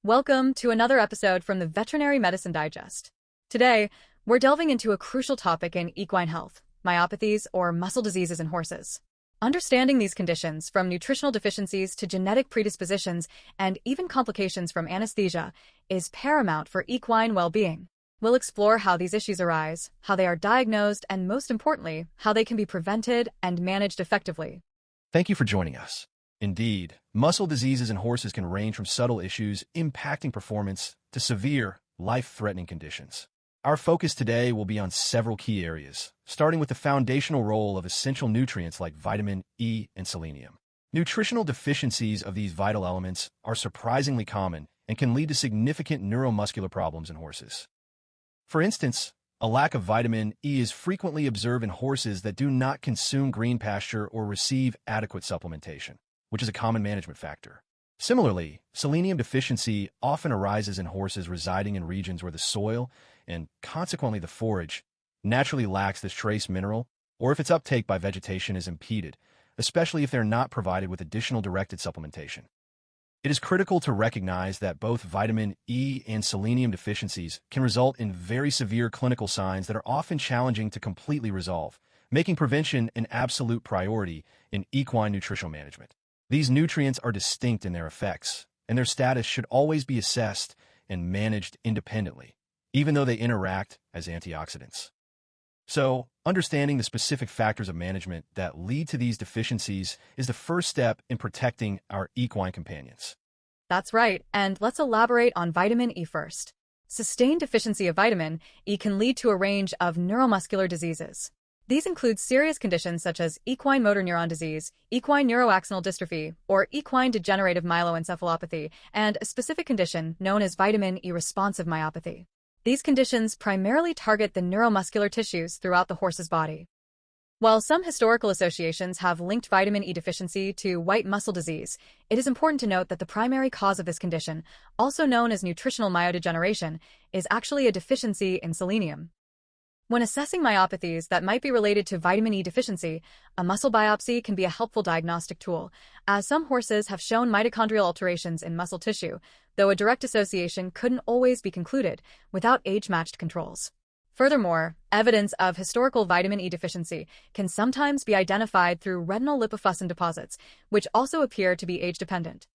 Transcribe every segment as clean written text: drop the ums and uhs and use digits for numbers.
Welcome to another episode from the Veterinary Medicine Digest. Today, we're delving into a crucial topic in equine health, myopathies or muscle diseases in horses. Understanding these conditions, from nutritional deficiencies to genetic predispositions and even complications from anesthesia, is paramount for equine well-being. We'll explore how these issues arise, how they are diagnosed, and most importantly, how they can be prevented and managed effectively. Thank you for joining us. Indeed, muscle diseases in horses can range from subtle issues impacting performance to severe, life-threatening conditions. Our focus today will be on several key areas, starting with the foundational role of essential nutrients like vitamin E and selenium. Nutritional deficiencies of these vital elements are surprisingly common and can lead to significant neuromuscular problems in horses. For instance, a lack of vitamin E is frequently observed in horses that do not consume green pasture or receive adequate supplementation, which is a common management factor. Similarly, selenium deficiency often arises in horses residing in regions where the soil, and consequently the forage, naturally lacks this trace mineral, or if its uptake by vegetation is impeded, especially if they're not provided with additional directed supplementation. It is critical to recognize that both vitamin E and selenium deficiencies can result in very severe clinical signs that are often challenging to completely resolve, making prevention an absolute priority in equine nutritional management. These nutrients are distinct in their effects, and their status should always be assessed and managed independently, even though they interact as antioxidants. So, understanding the specific factors of management that lead to these deficiencies is the first step in protecting our equine companions. That's right, and let's elaborate on vitamin E first. Sustained deficiency of vitamin E can lead to a range of neuromuscular diseases. These include serious conditions such as equine motor neuron disease, equine neuroaxonal dystrophy, or equine degenerative myeloencephalopathy, and a specific condition known as vitamin E-responsive myopathy. These conditions primarily target the neuromuscular tissues throughout the horse's body. While some historical associations have linked vitamin E deficiency to white muscle disease, it is important to note that the primary cause of this condition, also known as nutritional myodegeneration, is actually a deficiency in selenium. When assessing myopathies that might be related to vitamin E deficiency, a muscle biopsy can be a helpful diagnostic tool, as some horses have shown mitochondrial alterations in muscle tissue, though a direct association couldn't always be concluded without age-matched controls. Furthermore, evidence of historical vitamin E deficiency can sometimes be identified through retinal lipofuscin deposits, which also appear to be age-dependent.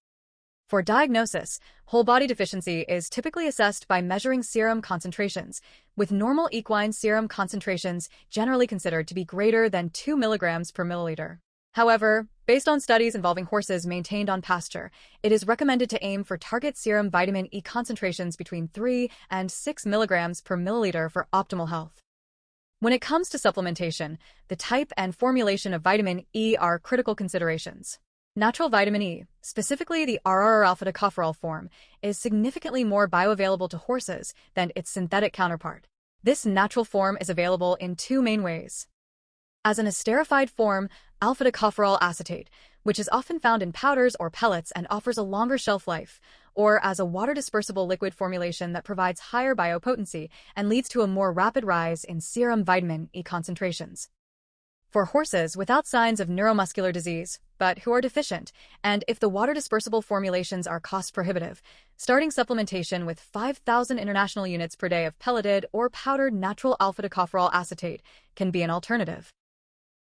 For diagnosis, whole-body deficiency is typically assessed by measuring serum concentrations, with normal equine serum concentrations generally considered to be greater than 2 milligrams per milliliter. However, based on studies involving horses maintained on pasture, it is recommended to aim for target serum vitamin E concentrations between 3 and 6 milligrams per milliliter for optimal health. When it comes to supplementation, the type and formulation of vitamin E are critical considerations. Natural vitamin E, specifically the RR or alpha-tocopherol form, is significantly more bioavailable to horses than its synthetic counterpart. This natural form is available in two main ways. As an esterified form, alpha-tocopherol acetate, which is often found in powders or pellets and offers a longer shelf life, or as a water-dispersible liquid formulation that provides higher biopotency and leads to a more rapid rise in serum vitamin E concentrations. For horses without signs of neuromuscular disease, but who are deficient, and if the water-dispersible formulations are cost-prohibitive, starting supplementation with 5,000 international units per day of pelleted or powdered natural alpha-tocopherol acetate can be an alternative.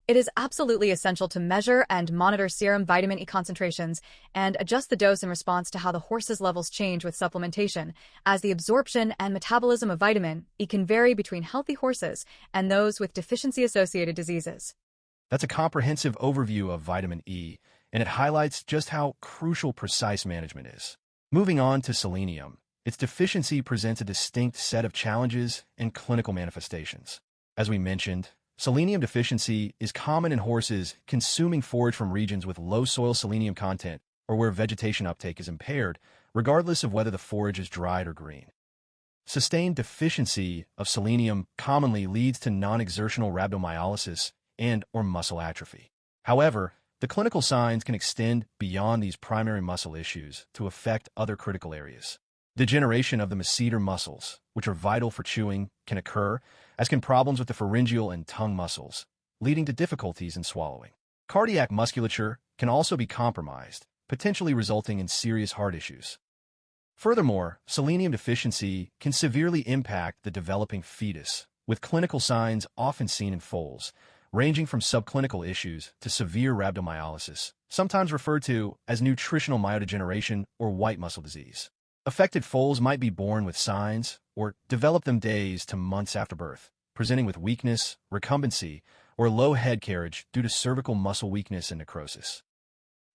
It is absolutely essential to measure and monitor serum vitamin E concentrations and adjust the dose in response to how the horse's levels change with supplementation, as the absorption and metabolism of vitamin E can vary between healthy horses and those with deficiency-associated diseases. That's a comprehensive overview of vitamin E, and it highlights just how crucial precise management is. Moving on to selenium, its deficiency presents a distinct set of challenges and clinical manifestations. As we mentioned, selenium deficiency is common in horses consuming forage from regions with low soil selenium content or where vegetation uptake is impaired, regardless of whether the forage is dried or green. Sustained deficiency of selenium commonly leads to non-exertional rhabdomyolysis and/or muscle atrophy. However, the clinical signs can extend beyond these primary muscle issues to affect other critical areas. Degeneration of the masseter muscles, which are vital for chewing, can occur, as can problems with the pharyngeal and tongue muscles, leading to difficulties in swallowing. Cardiac musculature can also be compromised, potentially resulting in serious heart issues. Furthermore, selenium deficiency can severely impact the developing fetus, with clinical signs often seen in foals, ranging from subclinical issues to severe rhabdomyolysis, sometimes referred to as nutritional myodegeneration or white muscle disease. Affected foals might be born with signs or develop them days to months after birth, presenting with weakness, recumbency, or low head carriage due to cervical muscle weakness and necrosis.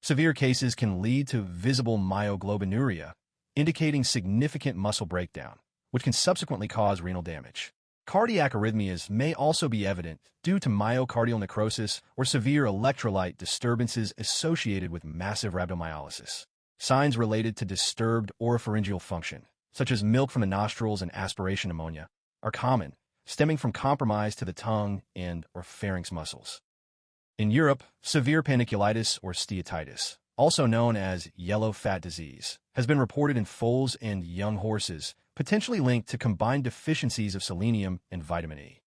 Severe cases can lead to visible myoglobinuria, indicating significant muscle breakdown, which can subsequently cause renal damage. Cardiac arrhythmias may also be evident due to myocardial necrosis or severe electrolyte disturbances associated with massive rhabdomyolysis. Signs related to disturbed oropharyngeal function, such as milk from the nostrils and aspiration pneumonia, are common, stemming from compromise to the tongue and/or pharynx muscles. In Europe, severe panniculitis or steatitis, also known as yellow fat disease, has been reported in foals and young horses, potentially linked to combined deficiencies of selenium and vitamin E.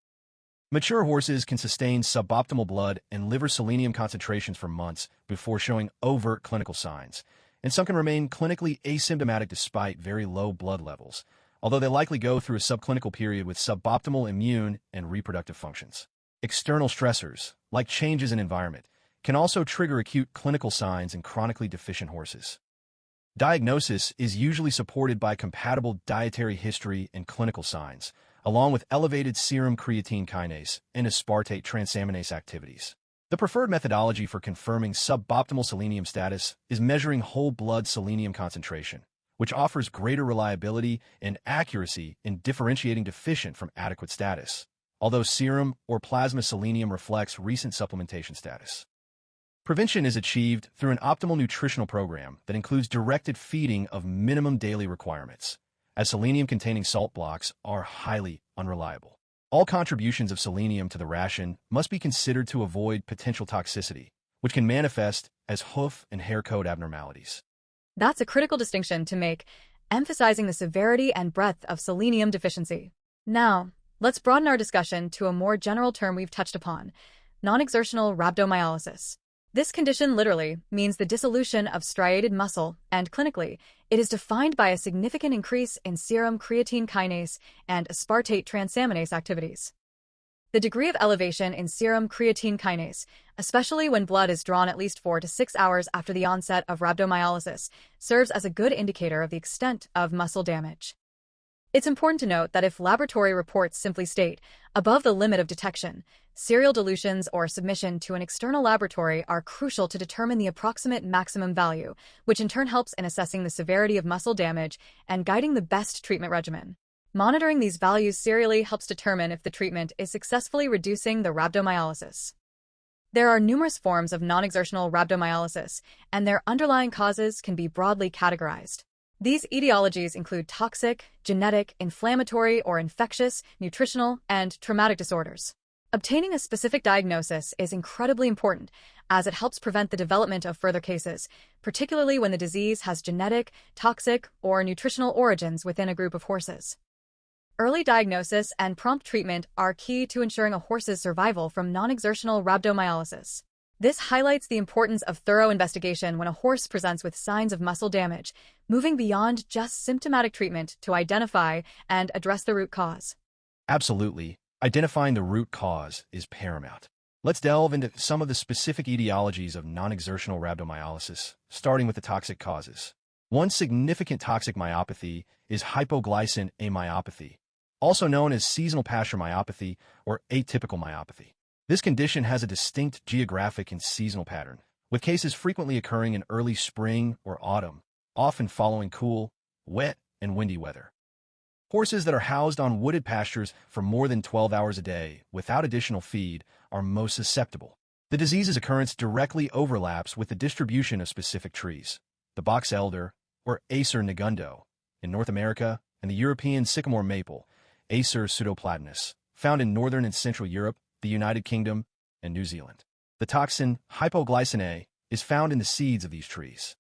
Mature horses can sustain suboptimal blood and liver selenium concentrations for months before showing overt clinical signs, and some can remain clinically asymptomatic despite very low blood levels, although they likely go through a subclinical period with suboptimal immune and reproductive functions. External stressors, like changes in environment, can also trigger acute clinical signs in chronically deficient horses. Diagnosis is usually supported by compatible dietary history and clinical signs, along with elevated serum creatine kinase and aspartate transaminase activities. The preferred methodology for confirming suboptimal selenium status is measuring whole blood selenium concentration, which offers greater reliability and accuracy in differentiating deficient from adequate status, although serum or plasma selenium reflects recent supplementation status. Prevention is achieved through an optimal nutritional program that includes directed feeding of minimum daily requirements, as selenium-containing salt blocks are highly unreliable. All contributions of selenium to the ration must be considered to avoid potential toxicity, which can manifest as hoof and hair coat abnormalities. That's a critical distinction to make, emphasizing the severity and breadth of selenium deficiency. Now, let's broaden our discussion to a more general term we've touched upon, non-exertional rhabdomyolysis. This condition literally means the dissolution of striated muscle, and clinically, it is defined by a significant increase in serum creatine kinase and aspartate transaminase activities. The degree of elevation in serum creatine kinase, especially when blood is drawn at least 4 to 6 hours after the onset of rhabdomyolysis, serves as a good indicator of the extent of muscle damage. It's important to note that if laboratory reports simply state, above the limit of detection, serial dilutions or submission to an external laboratory are crucial to determine the approximate maximum value, which in turn helps in assessing the severity of muscle damage and guiding the best treatment regimen. Monitoring these values serially helps determine if the treatment is successfully reducing the rhabdomyolysis. There are numerous forms of non-exertional rhabdomyolysis, and their underlying causes can be broadly categorized. These etiologies include toxic, genetic, inflammatory or infectious, nutritional, and traumatic disorders. Obtaining a specific diagnosis is incredibly important, as it helps prevent the development of further cases, particularly when the disease has genetic, toxic, or nutritional origins within a group of horses. Early diagnosis and prompt treatment are key to ensuring a horse's survival from non-exertional rhabdomyolysis. This highlights the importance of thorough investigation when a horse presents with signs of muscle damage, moving beyond just symptomatic treatment to identify and address the root cause. Absolutely. Identifying the root cause is paramount. Let's delve into some of the specific etiologies of non-exertional rhabdomyolysis, starting with the toxic causes. One significant toxic myopathy is hypoglycin A myopathy, also known as seasonal pasture myopathy or atypical myopathy. This condition has a distinct geographic and seasonal pattern, with cases frequently occurring in early spring or autumn, often following cool, wet, and windy weather. Horses that are housed on wooded pastures for more than 12 hours a day without additional feed are most susceptible. The disease's occurrence directly overlaps with the distribution of specific trees, the box elder, or Acer negundo, in North America, and the European sycamore maple, Acer pseudoplatanus, found in northern and central Europe, the United Kingdom, and New Zealand. The toxin hypoglycin A is found in the seeds of these trees.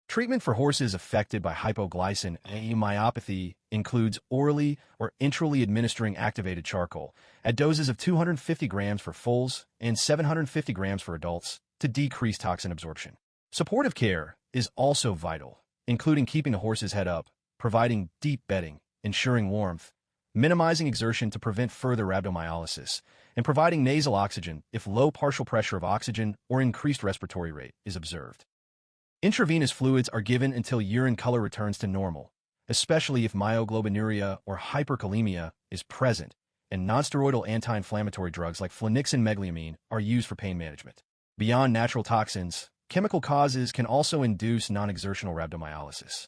Treatment for horses affected by hypoglycin A myopathy includes orally or intrally administering activated charcoal at doses of 250 grams for foals and 750 grams for adults to decrease toxin absorption. Supportive care is also vital, including keeping the horse's head up providing deep bedding, ensuring warmth, minimizing exertion to prevent further rhabdomyolysis, and providing nasal oxygen if low partial pressure of oxygen or increased respiratory rate is observed. Intravenous fluids are given until urine color returns to normal, especially if myoglobinuria or hyperkalemia is present, and nonsteroidal anti-inflammatory drugs like flunixin-meglumine are used for pain management. Beyond natural toxins, chemical causes can also induce non-exertional rhabdomyolysis.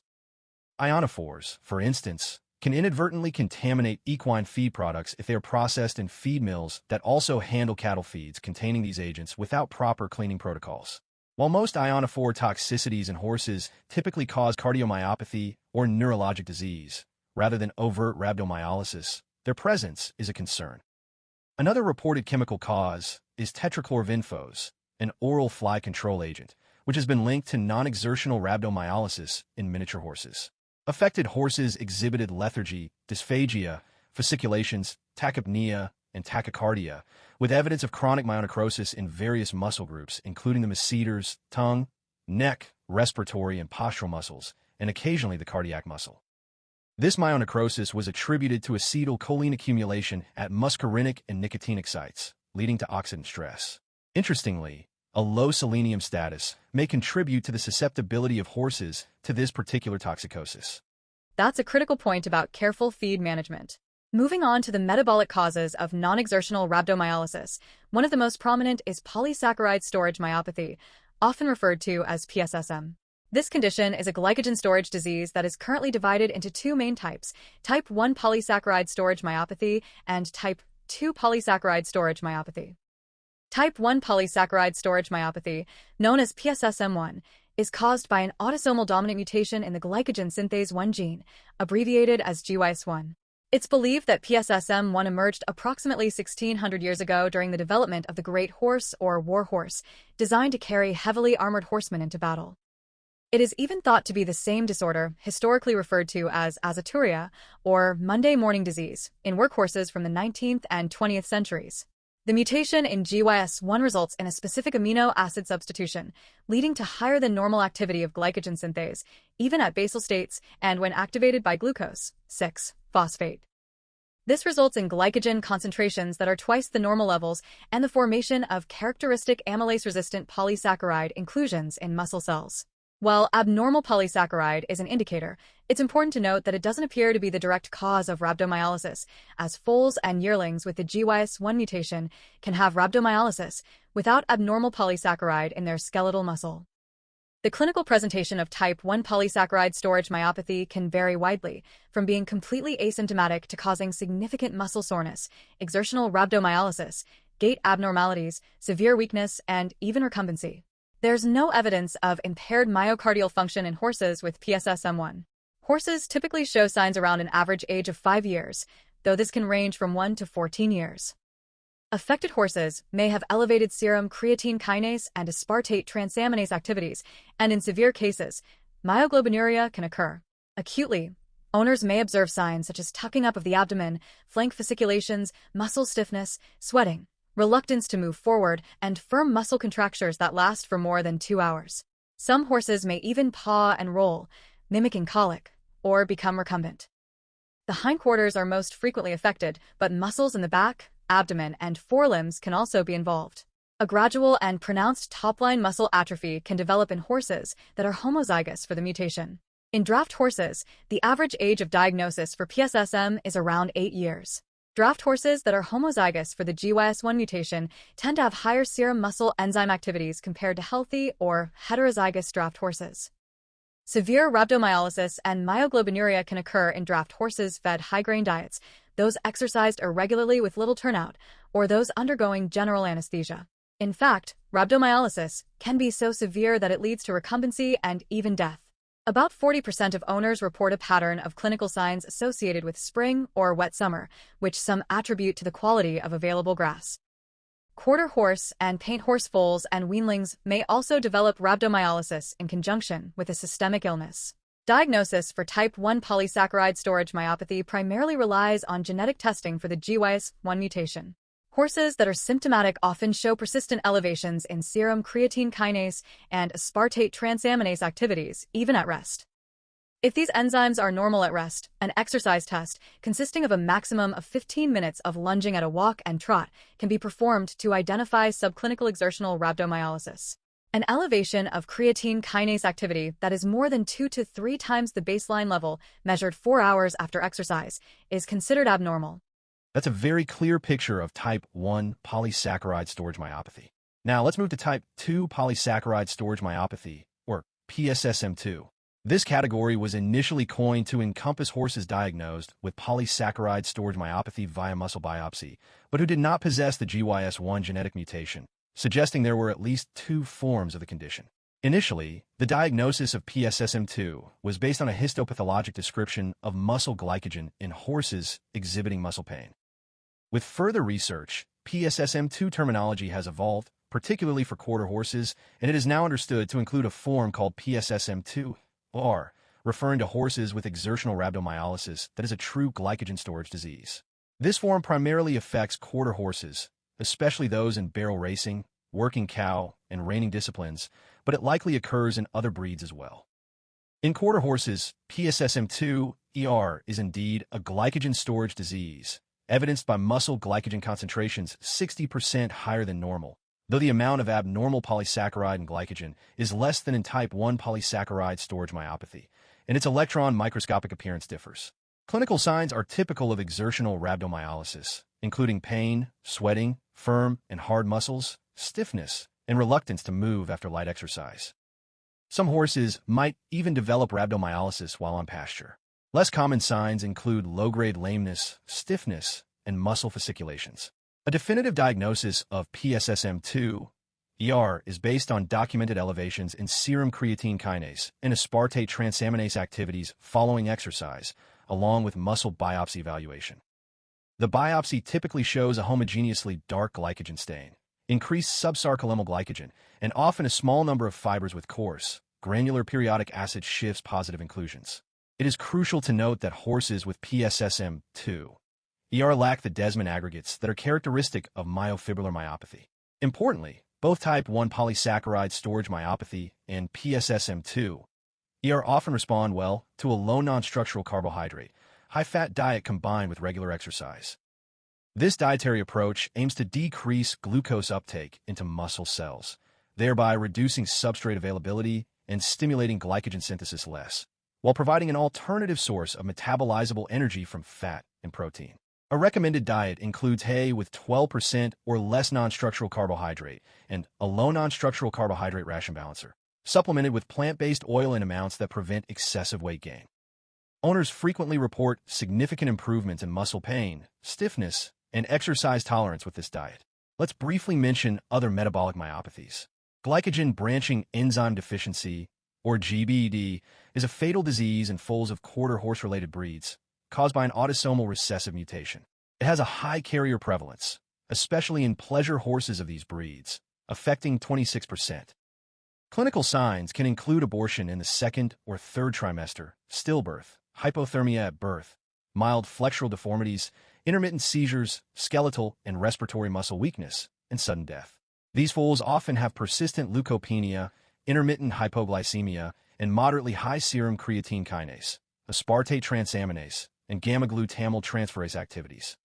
Ionophores, for instance, can inadvertently contaminate equine feed products if they are processed in feed mills that also handle cattle feeds containing these agents without proper cleaning protocols. While most ionophore toxicities in horses typically cause cardiomyopathy or neurologic disease, rather than overt rhabdomyolysis, their presence is a concern. Another reported chemical cause is tetrachlorvinphos, an oral fly control agent, which has been linked to non-exertional rhabdomyolysis in miniature horses. Affected horses exhibited lethargy, dysphagia, fasciculations, tachypnea, and tachycardia, with evidence of chronic myonecrosis in various muscle groups, including the masseters, tongue, neck, respiratory, and postural muscles, and occasionally the cardiac muscle. This myonecrosis was attributed to acetylcholine accumulation at muscarinic and nicotinic sites, leading to oxidant stress. Interestingly, a low selenium status may contribute to the susceptibility of horses to this particular toxicosis. That's a critical point about careful feed management. Moving on to the metabolic causes of non-exertional rhabdomyolysis, one of the most prominent is polysaccharide storage myopathy, often referred to as PSSM. This condition is a glycogen storage disease that is currently divided into two main types, type 1 polysaccharide storage myopathy and type 2 polysaccharide storage myopathy. Type 1 polysaccharide storage myopathy, known as PSSM1, is caused by an autosomal dominant mutation in the glycogen synthase 1 gene, abbreviated as GYS1. It's believed that PSSM1 emerged approximately 1600 years ago during the development of the great horse or war horse, designed to carry heavily armored horsemen into battle. It is even thought to be the same disorder, historically referred to as azoturia, or Monday morning disease, in workhorses from the 19th and 20th centuries. The mutation in GYS1 results in a specific amino acid substitution, leading to higher than normal activity of glycogen synthase, even at basal states and when activated by glucose, 6-phosphate. This results in glycogen concentrations that are twice the normal levels and the formation of characteristic amylase-resistant polysaccharide inclusions in muscle cells. While abnormal polysaccharide is an indicator, it's important to note that it doesn't appear to be the direct cause of rhabdomyolysis, as foals and yearlings with the GYS1 mutation can have rhabdomyolysis without abnormal polysaccharide in their skeletal muscle. The clinical presentation of type 1 polysaccharide storage myopathy can vary widely, from being completely asymptomatic to causing significant muscle soreness, exertional rhabdomyolysis, gait abnormalities, severe weakness, and even recumbency. There's no evidence of impaired myocardial function in horses with PSSM1. Horses typically show signs around an average age of 5 years, though this can range from 1 to 14 years. Affected horses may have elevated serum creatine kinase and aspartate transaminase activities, and in severe cases, myoglobinuria can occur. Acutely, owners may observe signs such as tucking up of the abdomen, flank fasciculations, muscle stiffness, sweating, reluctance to move forward, and firm muscle contractures that last for more than 2 hours. Some horses may even paw and roll, mimicking colic, or become recumbent. The hindquarters are most frequently affected, but muscles in the back, abdomen, and forelimbs can also be involved. A gradual and pronounced top-line muscle atrophy can develop in horses that are homozygous for the mutation. In draft horses, the average age of diagnosis for PSSM is around 8 years. Draft horses that are homozygous for the GYS1 mutation tend to have higher serum muscle enzyme activities compared to healthy or heterozygous draft horses. Severe rhabdomyolysis and myoglobinuria can occur in draft horses fed high-grain diets, those exercised irregularly with little turnout, or those undergoing general anesthesia. In fact, rhabdomyolysis can be so severe that it leads to recumbency and even death. About 40% of owners report a pattern of clinical signs associated with spring or wet summer, which some attribute to the quality of available grass. Quarter horse and paint horse foals and weanlings may also develop rhabdomyolysis in conjunction with a systemic illness. Diagnosis for type 1 polysaccharide storage myopathy primarily relies on genetic testing for the GYS1 mutation. Horses that are symptomatic often show persistent elevations in serum creatine kinase and aspartate transaminase activities, even at rest. If these enzymes are normal at rest, an exercise test, consisting of a maximum of 15 minutes of lunging at a walk and trot, can be performed to identify subclinical exertional rhabdomyolysis. An elevation of creatine kinase activity that is more than 2 to 3 times the baseline level, measured 4 hours after exercise, is considered abnormal. That's a very clear picture of type 1 polysaccharide storage myopathy. Now let's move to type 2 polysaccharide storage myopathy, or PSSM2. This category was initially coined to encompass horses diagnosed with polysaccharide storage myopathy via muscle biopsy, but who did not possess the GYS1 genetic mutation, suggesting there were at least 2 forms of the condition. Initially, the diagnosis of PSSM2 was based on a histopathologic description of muscle glycogen in horses exhibiting muscle pain. With further research, PSSM2 terminology has evolved, particularly for quarter horses, and it is now understood to include a form called PSSM2R, referring to horses with exertional rhabdomyolysis that is a true glycogen storage disease. This form primarily affects quarter horses, especially those in barrel racing, working cow, and reining disciplines, but it likely occurs in other breeds as well. In quarter horses, PSSM2R is indeed a glycogen storage disease, evidenced by muscle glycogen concentrations 60% higher than normal, though the amount of abnormal polysaccharide and glycogen is less than in type 1 polysaccharide storage myopathy, and its electron microscopic appearance differs. Clinical signs are typical of exertional rhabdomyolysis, including pain, sweating, firm and hard muscles, stiffness, and reluctance to move after light exercise. Some horses might even develop rhabdomyolysis while on pasture. Less common signs include low-grade lameness, stiffness, and muscle fasciculations. A definitive diagnosis of PSSM2R is based on documented elevations in serum creatine kinase and aspartate transaminase activities following exercise, along with muscle biopsy evaluation. The biopsy typically shows a homogeneously dark glycogen stain, increased subsarcolemmal glycogen, and often a small number of fibers with coarse, granular periodic acid shifts positive inclusions. It is crucial to note that horses with PSSM2R lack the Desmond aggregates that are characteristic of myofibrillar myopathy. Importantly, both type 1 polysaccharide storage myopathy and PSSM2R often respond well to a low non-structural carbohydrate, high-fat diet combined with regular exercise. This dietary approach aims to decrease glucose uptake into muscle cells, thereby reducing substrate availability and stimulating glycogen synthesis less, while providing an alternative source of metabolizable energy from fat and protein. A recommended diet includes hay with 12% or less non-structural carbohydrate and a low non-structural carbohydrate ration balancer, supplemented with plant-based oil in amounts that prevent excessive weight gain. Owners frequently report significant improvements in muscle pain, stiffness, and exercise tolerance with this diet. Let's briefly mention other metabolic myopathies. Glycogen branching enzyme deficiency, or GBD, is a fatal disease in foals of quarter horse-related breeds, caused by an autosomal recessive mutation. It has a high carrier prevalence, especially in pleasure horses of these breeds, affecting 26%. Clinical signs can include abortion in the 2nd or 3rd trimester, stillbirth, hypothermia at birth, mild flexural deformities, intermittent seizures, skeletal and respiratory muscle weakness, and sudden death. These foals often have persistent leukopenia, intermittent hypoglycemia, and moderately high serum creatine kinase, aspartate transaminase, and gamma-glutamyl transferase activities.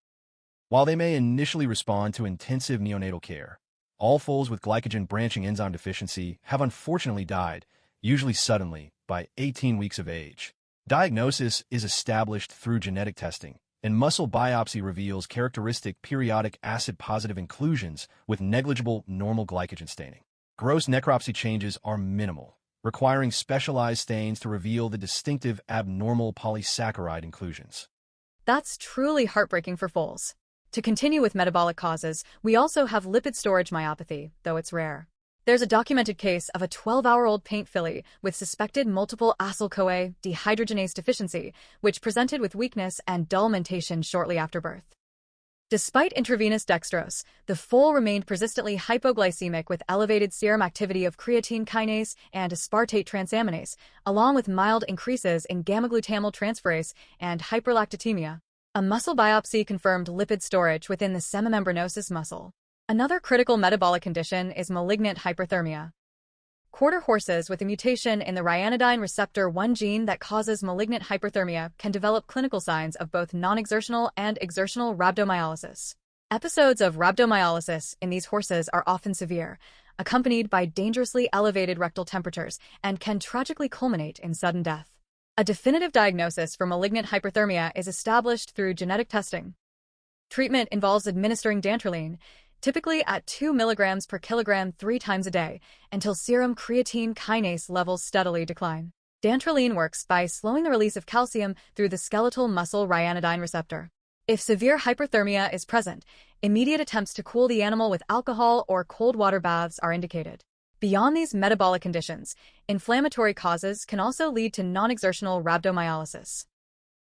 While they may initially respond to intensive neonatal care, all foals with glycogen branching enzyme deficiency have unfortunately died, usually suddenly, by 18 weeks of age. Diagnosis is established through genetic testing, and muscle biopsy reveals characteristic periodic acid-positive inclusions with negligible normal glycogen staining. Gross necropsy changes are minimal, requiring specialized stains to reveal the distinctive abnormal polysaccharide inclusions. That's truly heartbreaking for foals. To continue with metabolic causes, we also have lipid storage myopathy, though it's rare. There's a documented case of a 12-hour-old paint filly with suspected multiple acyl-CoA dehydrogenase deficiency, which presented with weakness and dull mentation shortly after birth. Despite intravenous dextrose, the foal remained persistently hypoglycemic with elevated serum activity of creatine kinase and aspartate transaminase, along with mild increases in gamma-glutamyl transferase and hyperlactatemia. A muscle biopsy confirmed lipid storage within the semimembranosus muscle. Another critical metabolic condition is malignant hyperthermia. Quarter horses with a mutation in the ryanodine receptor 1 gene that causes malignant hyperthermia can develop clinical signs of both non-exertional and exertional rhabdomyolysis. Episodes of rhabdomyolysis in these horses are often severe, accompanied by dangerously elevated rectal temperatures, and can tragically culminate in sudden death. A definitive diagnosis for malignant hyperthermia is established through genetic testing. Treatment involves administering dantrolene, typically at 2 milligrams per kilogram 3 times a day, until serum creatine kinase levels steadily decline. Dantrolene works by slowing the release of calcium through the skeletal muscle ryanodine receptor. If severe hyperthermia is present, immediate attempts to cool the animal with alcohol or cold water baths are indicated. Beyond these metabolic conditions, inflammatory causes can also lead to non-exertional rhabdomyolysis.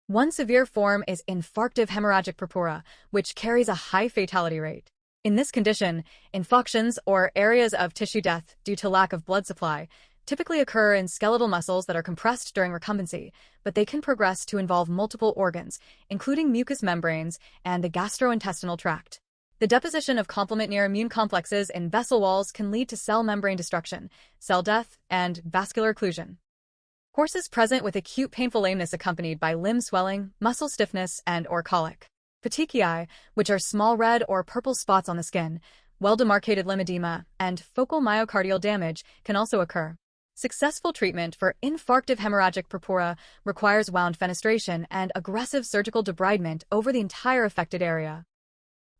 One severe form is infarctive hemorrhagic purpura, which carries a high fatality rate. In this condition, infarctions, or areas of tissue death due to lack of blood supply, typically occur in skeletal muscles that are compressed during recumbency, but they can progress to involve multiple organs, including mucous membranes and the gastrointestinal tract. The deposition of complement near immune complexes in vessel walls can lead to cell membrane destruction, cell death, and vascular occlusion. Horses present with acute painful lameness accompanied by limb swelling, muscle stiffness, and/or colic. Petechiae, which are small red or purple spots on the skin, well-demarcated limb edema, and focal myocardial damage can also occur. Successful treatment for infarctive hemorrhagic purpura requires wound fenestration and aggressive surgical debridement over the entire affected area.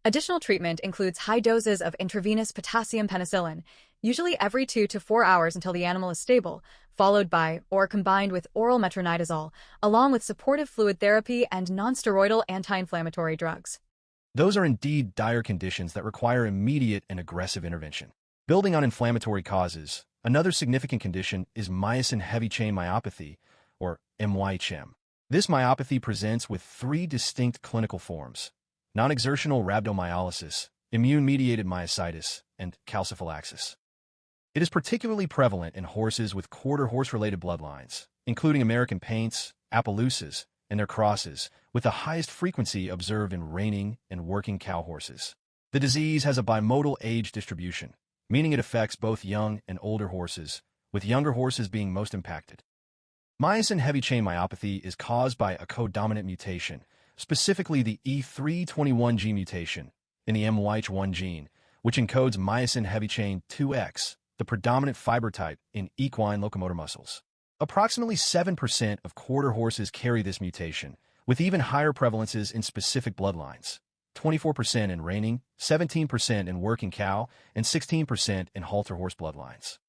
Additional treatment includes high doses of intravenous potassium penicillin, usually every 2 to 4 hours until the animal is stable, followed by or combined with oral metronidazole, along with supportive fluid therapy and nonsteroidal anti-inflammatory drugs. Those are indeed dire conditions that require immediate and aggressive intervention. Building on inflammatory causes, another significant condition is myosin heavy chain myopathy, or MYHM. This myopathy presents with 3 distinct clinical forms: non-exertional rhabdomyolysis, immune-mediated myositis, and calciphylaxis. It is particularly prevalent in horses with quarter horse-related bloodlines, including American paints, Appaloosas, and their crosses, with the highest frequency observed in reining and working cow horses. The disease has a bimodal age distribution, meaning it affects both young and older horses, with younger horses being most impacted. Myosin heavy chain myopathy is caused by a codominant mutation, specifically the E321G mutation in the MYH1 gene, which encodes myosin heavy chain 2X, the predominant fiber type in equine locomotor muscles. Approximately 7% of quarter horses carry this mutation, with even higher prevalences in specific bloodlines: 24% in reining, 17% in working cow, and 16% in halter horse bloodlines.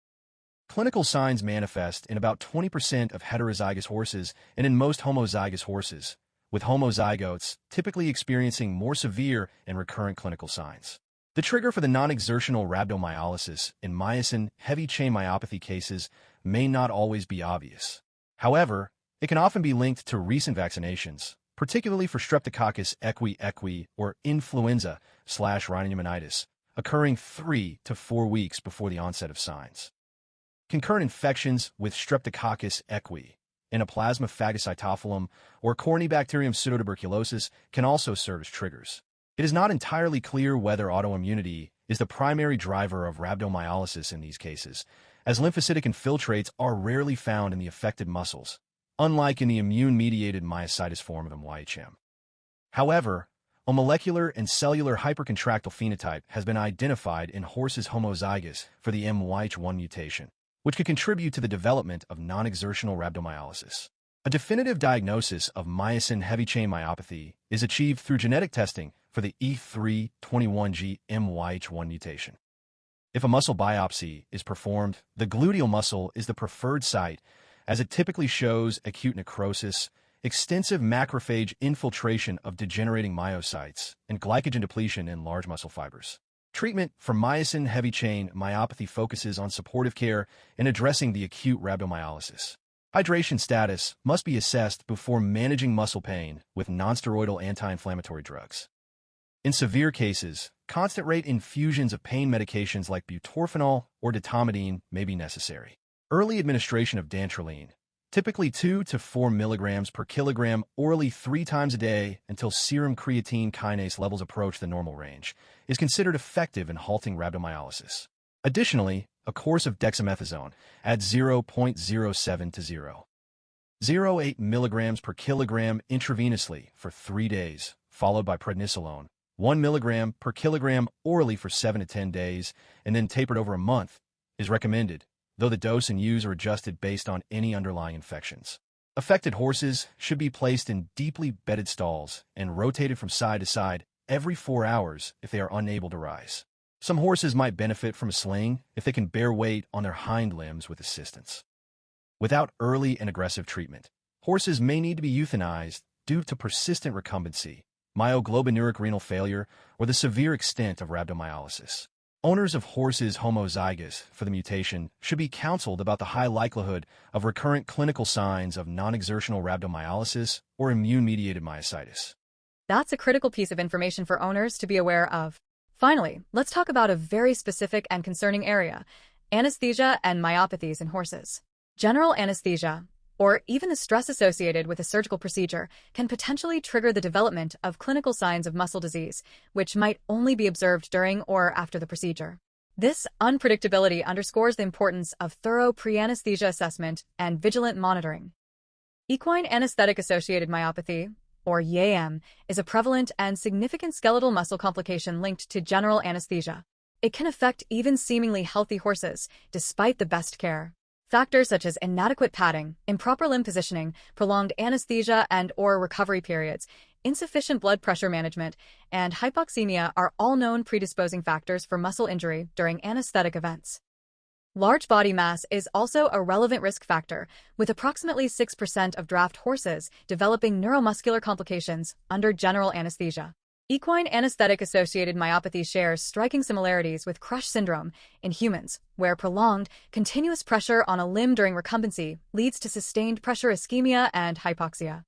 Clinical signs manifest in about 20% of heterozygous horses and in most homozygous horses, with homozygotes typically experiencing more severe and recurrent clinical signs. The trigger for the non-exertional rhabdomyolysis in myosin heavy chain myopathy cases may not always be obvious. However, it can often be linked to recent vaccinations, particularly for Streptococcus equi or influenza/rhinopneumonitis, occurring 3 to 4 weeks before the onset of signs. Concurrent infections with Streptococcus equi, Anaplasma phagocytophilum, or Corynebacterium pseudotuberculosis can also serve as triggers. It is not entirely clear whether autoimmunity is the primary driver of rhabdomyolysis in these cases, as lymphocytic infiltrates are rarely found in the affected muscles, unlike in the immune-mediated myositis form of MYHM. However, a molecular and cellular hypercontractile phenotype has been identified in horses homozygous for the MYH1 mutation, which could contribute to the development of non-exertional rhabdomyolysis. A definitive diagnosis of myosin heavy chain myopathy is achieved through genetic testing for the E321G MYH1 mutation. If a muscle biopsy is performed, the gluteal muscle is the preferred site, as it typically shows acute necrosis, extensive macrophage infiltration of degenerating myocytes, and glycogen depletion in large muscle fibers. Treatment for myosin heavy chain myopathy focuses on supportive care and addressing the acute rhabdomyolysis. Hydration status must be assessed before managing muscle pain with nonsteroidal anti-inflammatory drugs. In severe cases, constant rate infusions of pain medications like butorphanol or ditomidine may be necessary. Early administration of dantrolene, typically 2 to 4 milligrams per kilogram orally 3 times a day until serum creatine kinase levels approach the normal range, is considered effective in halting rhabdomyolysis. Additionally, a course of dexamethasone at 0.07 to 0.08 milligrams per kilogram intravenously for 3 days, followed by prednisolone, 1 milligram per kilogram orally for 7 to 10 days, and then tapered over a month, is recommended, though the dose and use are adjusted based on any underlying infections. Affected horses should be placed in deeply bedded stalls and rotated from side to side every 4 hours if they are unable to rise. Some horses might benefit from a sling if they can bear weight on their hind limbs with assistance. Without early and aggressive treatment, horses may need to be euthanized due to persistent recumbency, myoglobinuric renal failure, or the severe extent of rhabdomyolysis. Owners of horses homozygous for the mutation should be counseled about the high likelihood of recurrent clinical signs of non-exertional rhabdomyolysis or immune-mediated myositis. That's a critical piece of information for owners to be aware of. Finally, let's talk about a very specific and concerning area: anesthesia and myopathies in horses. General anesthesia, or even the stress associated with a surgical procedure, can potentially trigger the development of clinical signs of muscle disease, which might only be observed during or after the procedure. This unpredictability underscores the importance of thorough pre-anesthesia assessment and vigilant monitoring. Equine anesthetic-associated myopathy, or EAM, is a prevalent and significant skeletal muscle complication linked to general anesthesia. It can affect even seemingly healthy horses, despite the best care. Factors such as inadequate padding, improper limb positioning, prolonged anesthesia and/or recovery periods, insufficient blood pressure management, and hypoxemia are all known predisposing factors for muscle injury during anesthetic events. Large body mass is also a relevant risk factor, with approximately 6% of draft horses developing neuromuscular complications under general anesthesia. Equine anesthetic-associated myopathy shares striking similarities with crush syndrome in humans, where prolonged, continuous pressure on a limb during recumbency leads to sustained pressure ischemia and hypoxia.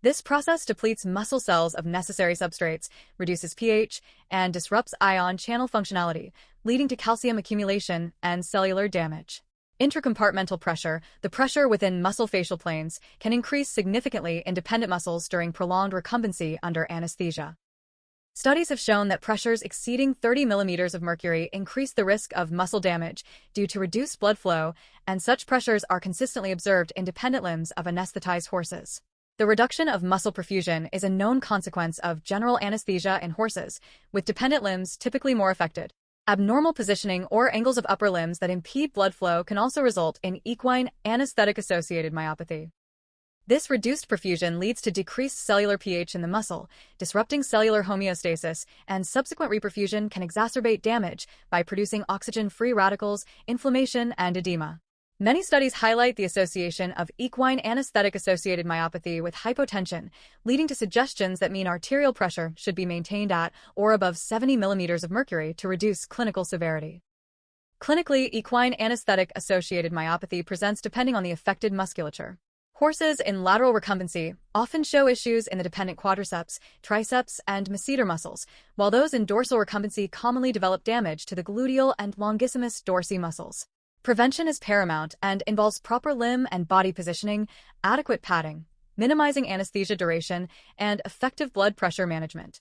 This process depletes muscle cells of necessary substrates, reduces pH, and disrupts ion channel functionality, leading to calcium accumulation and cellular damage. Intracompartmental pressure, the pressure within muscle facial planes, can increase significantly in dependent muscles during prolonged recumbency under anesthesia. Studies have shown that pressures exceeding 30 millimeters of mercury increase the risk of muscle damage due to reduced blood flow, and such pressures are consistently observed in dependent limbs of anesthetized horses. The reduction of muscle perfusion is a known consequence of general anesthesia in horses, with dependent limbs typically more affected. Abnormal positioning or angles of upper limbs that impede blood flow can also result in equine anesthetic-associated myopathy. This reduced perfusion leads to decreased cellular pH in the muscle, disrupting cellular homeostasis, and subsequent reperfusion can exacerbate damage by producing oxygen-free radicals, inflammation, and edema. Many studies highlight the association of equine anesthetic-associated myopathy with hypotension, leading to suggestions that mean arterial pressure should be maintained at or above 70 millimeters of mercury to reduce clinical severity. Clinically, equine anesthetic-associated myopathy presents depending on the affected musculature. Horses in lateral recumbency often show issues in the dependent quadriceps, triceps, and masseter muscles, while those in dorsal recumbency commonly develop damage to the gluteal and longissimus dorsi muscles. Prevention is paramount and involves proper limb and body positioning, adequate padding, minimizing anesthesia duration, and effective blood pressure management.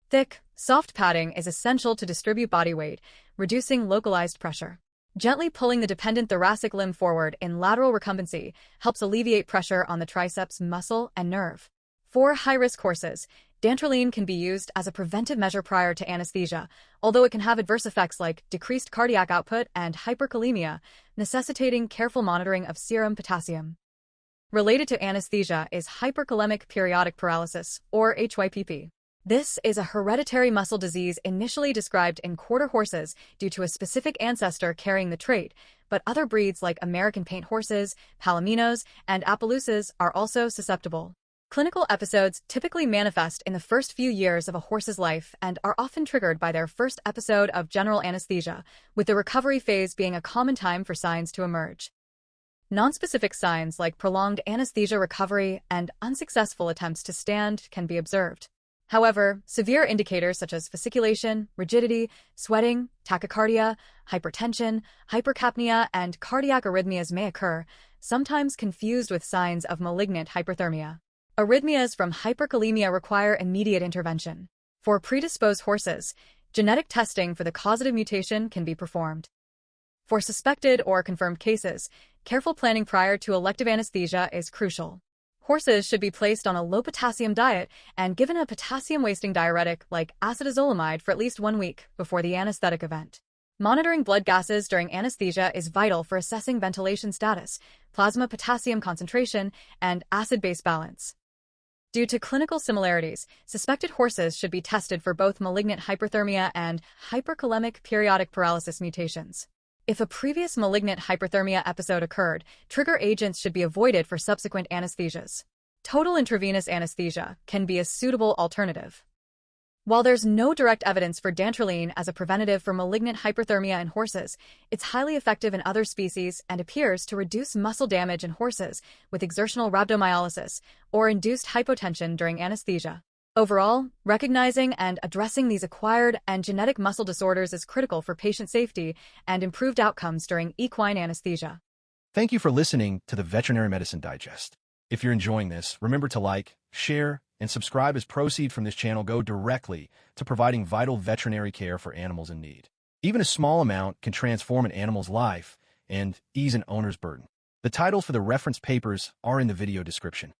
Thick, soft padding is essential to distribute body weight, reducing localized pressure. Gently pulling the dependent thoracic limb forward in lateral recumbency helps alleviate pressure on the triceps muscle and nerve. For high-risk horses, dantrolene can be used as a preventive measure prior to anesthesia, although it can have adverse effects like decreased cardiac output and hyperkalemia, necessitating careful monitoring of serum potassium. Related to anesthesia is hyperkalemic periodic paralysis, or HYPP. This is a hereditary muscle disease initially described in quarter horses due to a specific ancestor carrying the trait, but other breeds like American paint horses, Palominos, and Appaloosas are also susceptible. Clinical episodes typically manifest in the first few years of a horse's life and are often triggered by their first episode of general anesthesia, with the recovery phase being a common time for signs to emerge. Nonspecific signs like prolonged anesthesia recovery and unsuccessful attempts to stand can be observed. However, severe indicators such as fasciculation, rigidity, sweating, tachycardia, hypertension, hypercapnia, and cardiac arrhythmias may occur, sometimes confused with signs of malignant hyperthermia. Arrhythmias from hyperkalemia require immediate intervention. For predisposed horses, Genetic testing for the causative mutation can be performed. For suspected or confirmed cases, careful planning prior to elective anesthesia is crucial. Horses should be placed on a low-potassium diet and given a potassium-wasting diuretic like acetazolamide for at least 1 week before the anesthetic event. Monitoring blood gases during anesthesia is vital for assessing ventilation status, plasma potassium concentration, and acid-base balance. Due to clinical similarities, suspected horses should be tested for both malignant hyperthermia and hyperkalemic periodic paralysis mutations. If a previous malignant hyperthermia episode occurred, trigger agents should be avoided for subsequent anesthesias. Total intravenous anesthesia can be a suitable alternative. While there's no direct evidence for dantrolene as a preventative for malignant hyperthermia in horses, it's highly effective in other species and appears to reduce muscle damage in horses with exertional rhabdomyolysis or induced hypotension during anesthesia. Overall, recognizing and addressing these acquired and genetic muscle disorders is critical for patient safety and improved outcomes during equine anesthesia. Thank you for listening to the Veterinary Medicine Digest. If you're enjoying this, remember to like, share, and subscribe as proceeds from this channel go directly to providing vital veterinary care for animals in need. Even a small amount can transform an animal's life and ease an owner's burden. The titles for the reference papers are in the video description.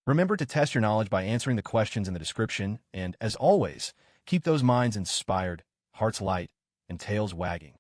Remember to test your knowledge by answering the questions in the description, and as always, keep those minds inspired, hearts light, and tails wagging.